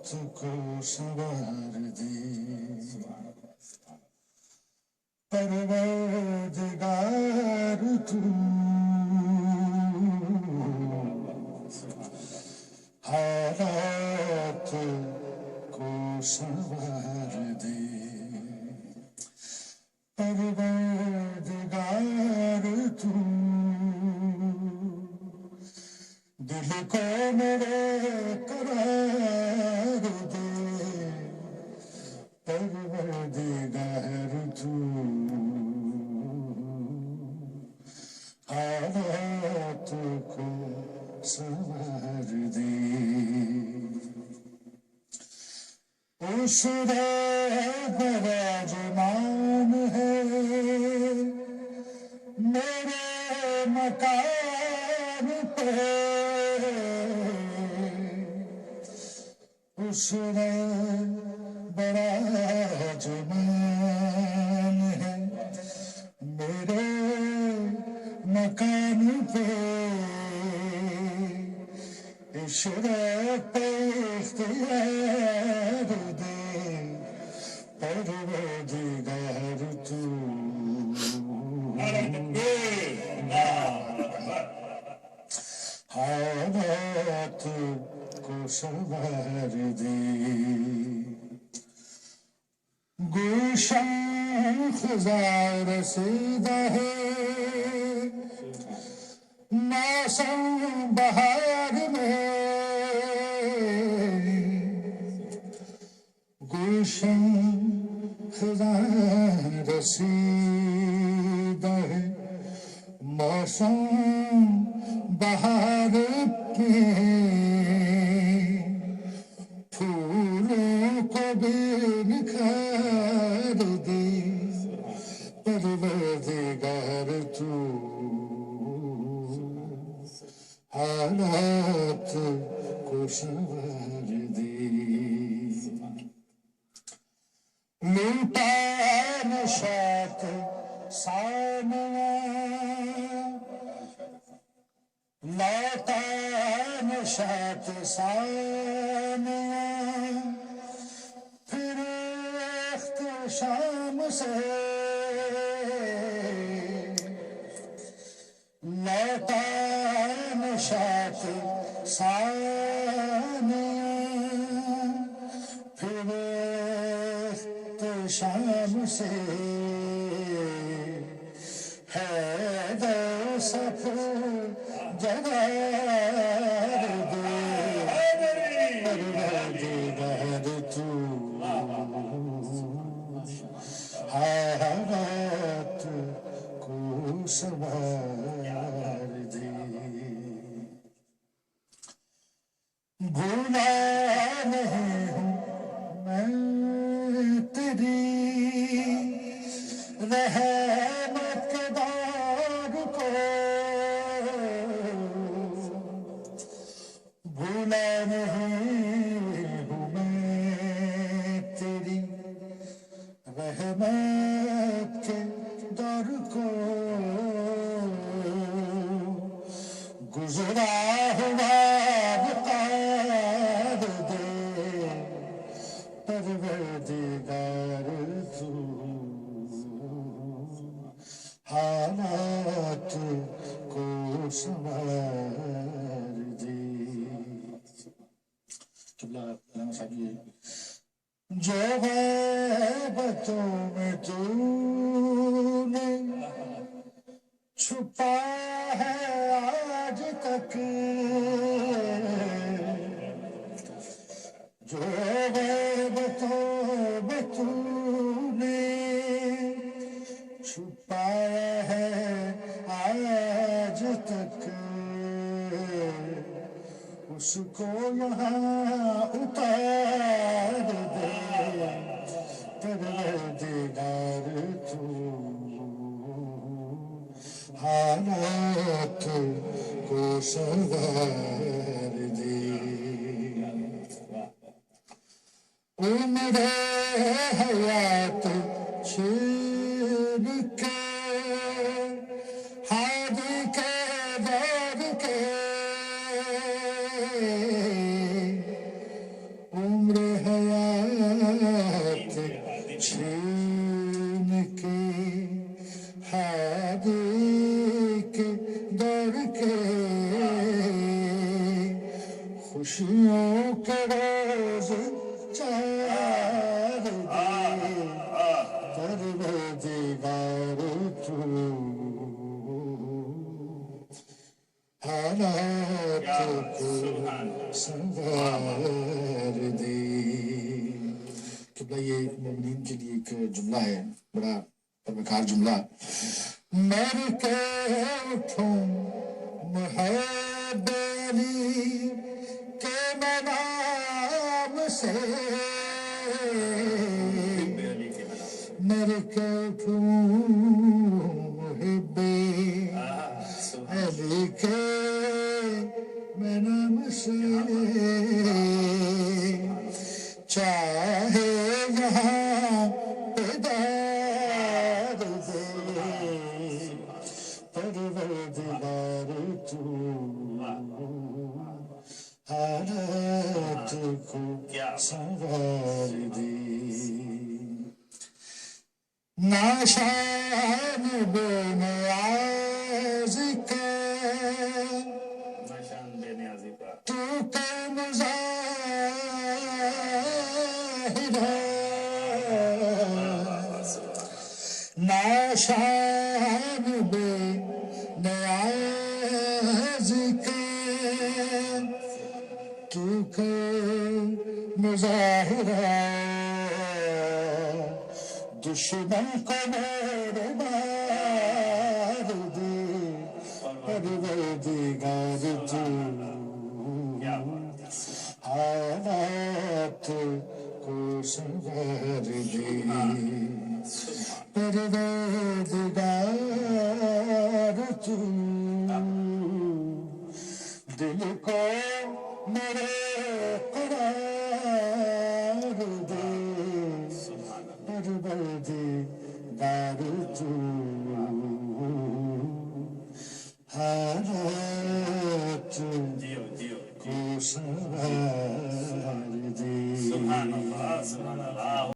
کو سنوار دے پروردگار تو حالات کو سنوار دے پروردگار تو دل کو میرے قرار دے پروردگار تو حالات کو سنوار دے اس براجمان ہے میرے مکان پہ اس براجمان ہے میرے مکان پہ اشراق اختیار دے پروردگار تو حالات کو سنوار دے گلشن خزاں رسیدہ ہے موسم بہار میں گلشن خزاں رسیدہ ہے موسم بہار میں پھولوں کو بھی نکھار دے پروردگار تو حالات کو سنوار دے لوٹا نشاط ثانیہ لوٹا نشاط ثانیہ پھر اختشام سے لوٹا نشاط ثانیہ پھر اختشام سے ہے دو سفر جگار دے پروردگار تو حالات کو سنوار دے بھولا نہیں ہوں میں تیری رحمت کے دور کو بھولا نہیں ہوں میں تیری رحمت کے دور کو گزرا ہوا بقار دے پروردگار تو حالات کو سنوار دے جو غیبتوں میں تو نے چھپا ہے آج تک جو غیبتوں میں تو نے چھپایا ہے آج تک اس کو یہاں اتار دے پروردگار تو حالات کو سنوار دے عمر حیات چھین کے ہادی کے دور کے عمر کے روز چار دے پروردگار تو حالات کو سنوار دے. قبلہ یہ مومنین کے لیے ایک جملہ ہے، بڑا پروکار جملہ. مر کے اٹھوں محب علی کے نام سے، مر کے اٹھوں محب علی کے نام سے، چاہے یہاں پیدار دے پروردگار تو حالات کو سنوار دے. ناشان بے نیاز کا تو کا مظاہرہ، ناشان بے نیاز کا تو کا مظاہرہ، دشمن کو میرے مار دے پروردگار تو حالات کو سنوار دے پروردگار تو دل کو میرے قرار دے پروردگار تو حالات کو سنوار دے. سبحان اللہ، سبحان اللہ.